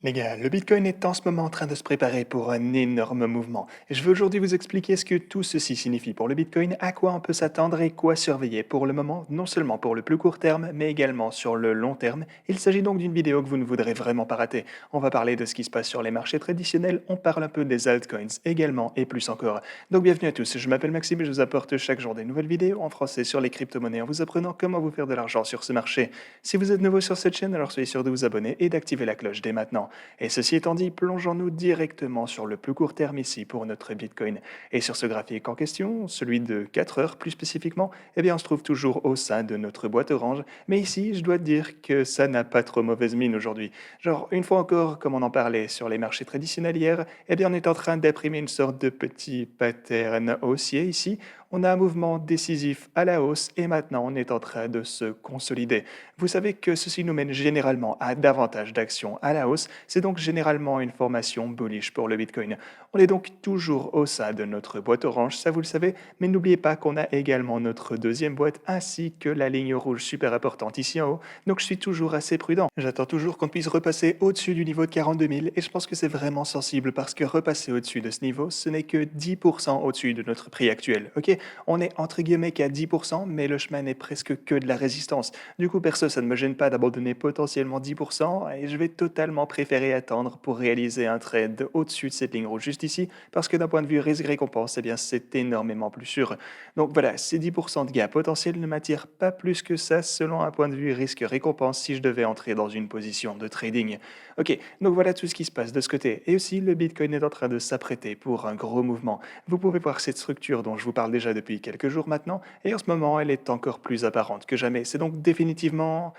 Les gars, le Bitcoin est en ce moment en train de se préparer pour un énorme mouvement. Et je veux aujourd'hui vous expliquer ce que tout ceci signifie pour le Bitcoin, à quoi on peut s'attendre et quoi surveiller pour le moment, non seulement pour le plus court terme, mais également sur le long terme. Il s'agit donc d'une vidéo que vous ne voudrez vraiment pas rater. On va parler de ce qui se passe sur les marchés traditionnels, on parle un peu des altcoins également et plus encore. Donc bienvenue à tous, je m'appelle Maxime et je vous apporte chaque jour des nouvelles vidéos en français sur les crypto-monnaies en vous apprenant comment vous faire de l'argent sur ce marché. Si vous êtes nouveau sur cette chaîne, alors soyez sûr de vous abonner et d'activer la cloche dès maintenant. Et ceci étant dit, plongeons-nous directement sur le plus court terme ici pour notre Bitcoin. Et sur ce graphique en question, celui de 4 heures plus spécifiquement, eh bien on se trouve toujours au sein de notre boîte orange. Mais ici, je dois te dire que ça n'a pas trop mauvaise mine aujourd'hui. Genre, une fois encore, comme on en parlait sur les marchés traditionnels hier, eh bien on est en train d'imprimer une sorte de petit pattern haussier ici. On a un mouvement décisif à la hausse et maintenant on est en train de se consolider. Vous savez que ceci nous mène généralement à davantage d'actions à la hausse, c'est donc généralement une formation bullish pour le Bitcoin. On est donc toujours au sein de notre boîte orange, ça vous le savez, mais n'oubliez pas qu'on a également notre deuxième boîte ainsi que la ligne rouge super importante ici en haut, donc je suis toujours assez prudent. J'attends toujours qu'on puisse repasser au-dessus du niveau de 42 000 et je pense que c'est vraiment sensible parce que repasser au-dessus de ce niveau, ce n'est que 10% au-dessus de notre prix actuel, ok? On est entre guillemets qu'à 10%, mais le chemin n'est presque que de la résistance. Du coup, perso, ça ne me gêne pas d'abandonner potentiellement 10% et je vais totalement préférer attendre pour réaliser un trade au-dessus de cette ligne rouge juste ici parce que d'un point de vue risque-récompense, eh bien, c'est énormément plus sûr. Donc voilà, ces 10% de gain potentiel ne m'attirent pas plus que ça selon un point de vue risque-récompense si je devais entrer dans une position de trading. Ok, donc voilà tout ce qui se passe de ce côté. Et aussi, le Bitcoin est en train de s'apprêter pour un gros mouvement. Vous pouvez voir cette structure dont je vous parle déjà depuis quelques jours maintenant, et en ce moment, elle est encore plus apparente que jamais. C'est donc définitivement...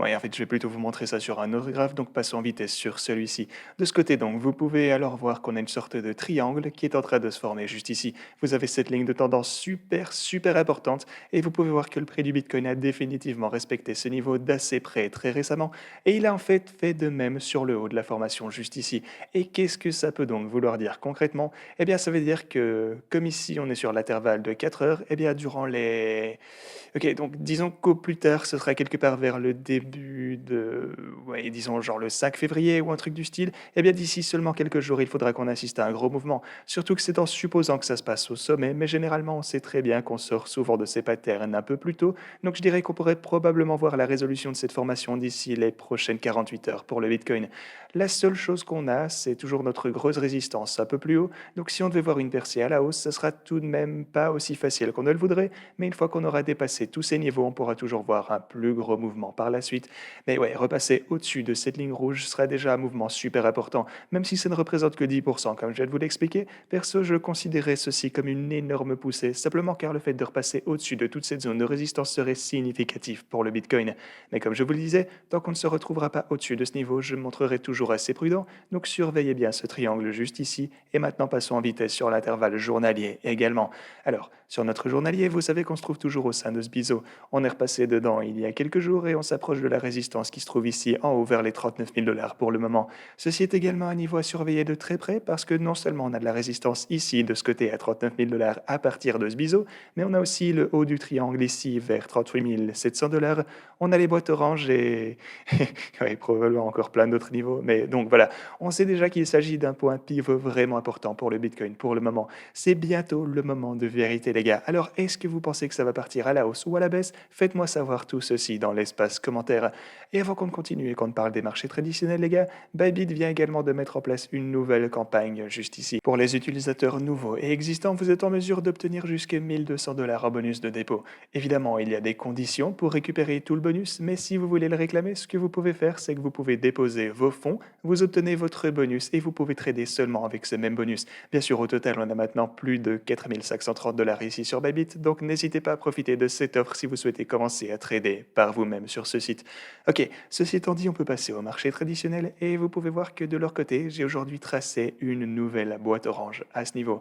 Ouais, en fait, je vais plutôt vous montrer ça sur un autre graphe, donc passons en vitesse sur celui-ci. De ce côté, donc, vous pouvez alors voir qu'on a une sorte de triangle qui est en train de se former juste ici. Vous avez cette ligne de tendance super importante, et vous pouvez voir que le prix du Bitcoin a définitivement respecté ce niveau d'assez près très récemment, et il a en fait de même sur le haut de la formation juste ici. Et qu'est-ce que ça peut donc vouloir dire concrètement? Eh bien, ça veut dire que, comme ici, on est sur l'intervalle de 4 heures, eh bien, durant les... Ok, donc disons qu'au plus tard, ce sera quelque part vers le début de... Ouais, disons genre le 5 février ou un truc du style, eh bien, d'ici seulement quelques jours, il faudra qu'on assiste à un gros mouvement. Surtout que c'est en supposant que ça se passe au sommet, mais généralement, on sait très bien qu'on sort souvent de ces patterns un peu plus tôt, donc je dirais qu'on pourrait probablement voir la résolution de cette formation d'ici les prochaines 48 heures pour le Bitcoin. La seule chose qu'on a, c'est toujours notre grosse résistance un peu plus haut, donc si on devait voir une percée à la hausse, ça sera tout de même pas aussi facile qu'on ne le voudrait, mais une fois qu'on aura dépassé tous ces niveaux, on pourra toujours voir un plus gros mouvement par la suite. Mais ouais, repasser au-dessus de cette ligne rouge sera déjà un mouvement super important, même si ça ne représente que 10%, comme je viens de vous l'expliquer. Perso, je considérais ceci comme une énorme poussée, simplement car le fait de repasser au-dessus de toute cette zone de résistance serait significatif pour le Bitcoin. Mais comme je vous le disais, tant qu'on ne se retrouvera pas au-dessus de ce niveau, je me montrerai toujours assez prudent, donc surveillez bien ce triangle juste ici, et maintenant passons en vitesse sur l'intervalle journalier également. Alors, sur notre journalier, vous savez qu'on se trouve toujours au sein de ce biseau. On est repassé dedans il y a quelques jours et on s'approche de la résistance qui se trouve ici en haut vers les 39 000 dollars pour le moment. Ceci est également un niveau à surveiller de très près parce que non seulement on a de la résistance ici de ce côté à 39 000 dollars à partir de ce biseau, mais on a aussi le haut du triangle ici vers 38 700 dollars. On a les boîtes oranges et ouais, probablement encore plein d'autres niveaux. Mais donc voilà, on sait déjà qu'il s'agit d'un point pivot vraiment important pour le Bitcoin pour le moment. C'est bientôt le moment de vérité, les gars. Alors, est-ce que vous pensez que ça va partir à la hausse ou à la baisse? Faites-moi savoir tout ceci dans l'espace commentaire. Et avant qu'on continue et qu'on parle des marchés traditionnels, les gars, Bybit vient également de mettre en place une nouvelle campagne juste ici. Pour les utilisateurs nouveaux et existants, vous êtes en mesure d'obtenir jusqu'à 1200 dollars en bonus de dépôt. Évidemment, il y a des conditions pour récupérer tout le bonus, mais si vous voulez le réclamer, ce que vous pouvez faire, c'est que vous pouvez déposer vos fonds, vous obtenez votre bonus et vous pouvez trader seulement avec ce même bonus. Bien sûr, au total, on a maintenant plus de 4530 dollars ici sur Bybit, donc n'hésitez pas à profiter de cette offre si vous souhaitez commencer à trader par vous-même sur ce site. Ok, ceci étant dit, on peut passer au marché traditionnel et vous pouvez voir que de leur côté, j'ai aujourd'hui tracé une nouvelle boîte orange à ce niveau.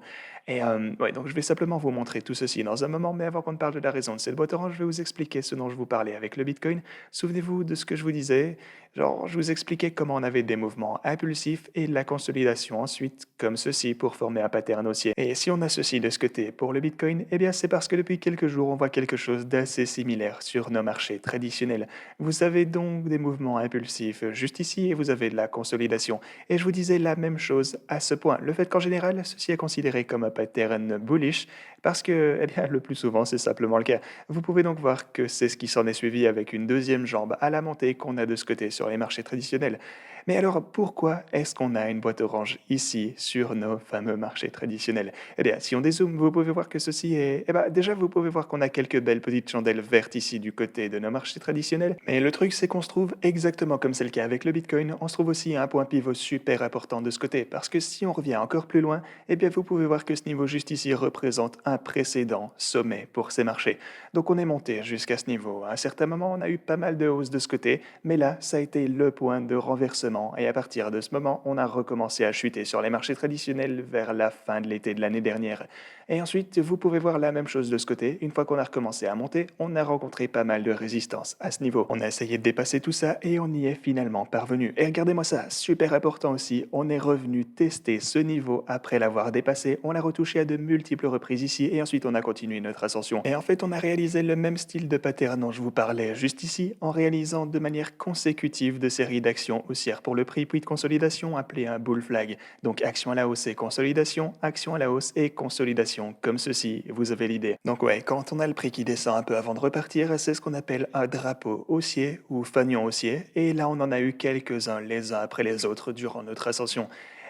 Et ouais, donc je vais simplement vous montrer tout ceci dans un moment, mais avant qu'on ne parle de la raison de cette boîte orange, je vais vous expliquer ce dont je vous parlais avec le Bitcoin. Souvenez-vous de ce que je vous disais, genre je vous expliquais comment on avait des mouvements impulsifs et de la consolidation ensuite, comme ceci, pour former un pattern haussier. Et si on a ceci de ce côté pour le Bitcoin, eh bien c'est parce que depuis quelques jours, on voit quelque chose d'assez similaire sur nos marchés traditionnels. Vous avez donc des mouvements impulsifs juste ici et vous avez de la consolidation. Et je vous disais la même chose à ce point. Le fait qu'en général, ceci est considéré comme un pattern bullish parce que, eh bien, le plus souvent, c'est simplement le cas. Vous pouvez donc voir que c'est ce qui s'en est suivi avec une deuxième jambe à la montée qu'on a de ce côté sur les marchés traditionnels. Mais alors, pourquoi est-ce qu'on a une boîte orange ici sur nos fameux marchés traditionnels? Eh bien, si on dézoome, vous pouvez voir que ceci est... Eh bien, déjà, vous pouvez voir qu'on a quelques belles petites chandelles vertes ici du côté de nos marchés traditionnels. Mais le truc, c'est qu'on se trouve exactement comme c'est le cas avec le Bitcoin, on se trouve aussi à un point pivot super important de ce côté. Parce que si on revient encore plus loin, eh bien, vous pouvez voir que ce niveau juste ici représente un précédent sommet pour ces marchés. Donc, on est monté jusqu'à ce niveau. À un certain moment, on a eu pas mal de hausses de ce côté, mais là, ça a été le point de renversement. Et à partir de ce moment, on a recommencé à chuter sur les marchés traditionnels vers la fin de l'été de l'année dernière. Et ensuite, vous pouvez voir la même chose de ce côté. Une fois qu'on a recommencé à monter, on a rencontré pas mal de résistance à ce niveau. On a essayé de dépasser tout ça et on y est finalement parvenu. Et regardez-moi ça, super important aussi, on est revenu tester ce niveau après l'avoir dépassé. On l'a retouché à de multiples reprises ici et ensuite on a continué notre ascension. Et en fait, on a réalisé le même style de pattern dont je vous parlais juste ici en réalisant de manière consécutive de séries d'actions haussières pour le prix puis de consolidation appelé un bull flag. Donc action à la hausse et consolidation, action à la hausse et consolidation, comme ceci, vous avez l'idée. Donc ouais, quand on a le prix qui descend un peu avant de repartir, c'est ce qu'on appelle un drapeau haussier ou fanion haussier, et là on en a eu quelques-uns les uns après les autres durant notre ascension.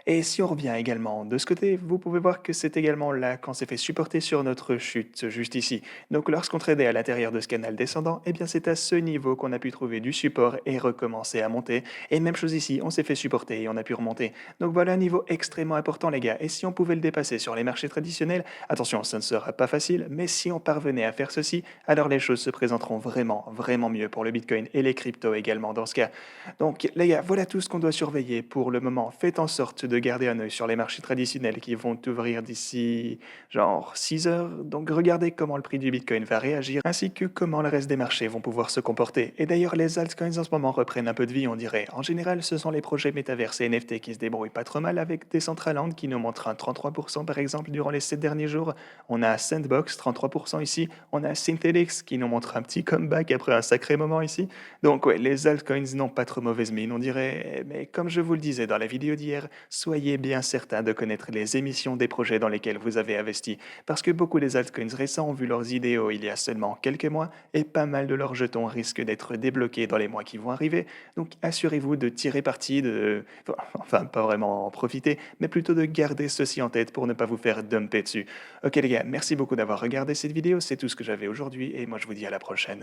Et si on revient également de ce côté, vous pouvez voir que c'est également là qu'on s'est fait supporter sur notre chute, juste ici. Donc lorsqu'on tradait à l'intérieur de ce canal descendant, eh bien c'est à ce niveau qu'on a pu trouver du support et recommencer à monter. Et même chose ici, on s'est fait supporter et on a pu remonter. Donc voilà un niveau extrêmement important les gars. Et si on pouvait le dépasser sur les marchés traditionnels, attention, ça ne sera pas facile, mais si on parvenait à faire ceci, alors les choses se présenteront vraiment, vraiment mieux pour le Bitcoin et les cryptos également dans ce cas. Donc les gars, voilà tout ce qu'on doit surveiller pour le moment. Faites en sorte de garder un œil sur les marchés traditionnels qui vont ouvrir d'ici genre 6 heures. Donc regardez comment le prix du Bitcoin va réagir, ainsi que comment le reste des marchés vont pouvoir se comporter. Et d'ailleurs, les altcoins en ce moment reprennent un peu de vie, on dirait. En général, ce sont les projets métaverses et NFT qui se débrouillent pas trop mal avec Decentraland qui nous montre un 33% par exemple durant les 7 derniers jours. On a Sandbox, 33% ici. On a Synthelix qui nous montre un petit comeback après un sacré moment ici. Donc ouais, les altcoins n'ont pas trop mauvaise mine, on dirait. Mais comme je vous le disais dans la vidéo d'hier, soyez bien certain de connaître les émissions des projets dans lesquels vous avez investi. Parce que beaucoup des altcoins récents ont vu leurs idéaux il y a seulement quelques mois et pas mal de leurs jetons risquent d'être débloqués dans les mois qui vont arriver. Donc assurez-vous de tirer parti de... Enfin, pas vraiment en profiter, mais plutôt de garder ceci en tête pour ne pas vous faire dumper dessus. Ok les gars, merci beaucoup d'avoir regardé cette vidéo, c'est tout ce que j'avais aujourd'hui et moi je vous dis à la prochaine.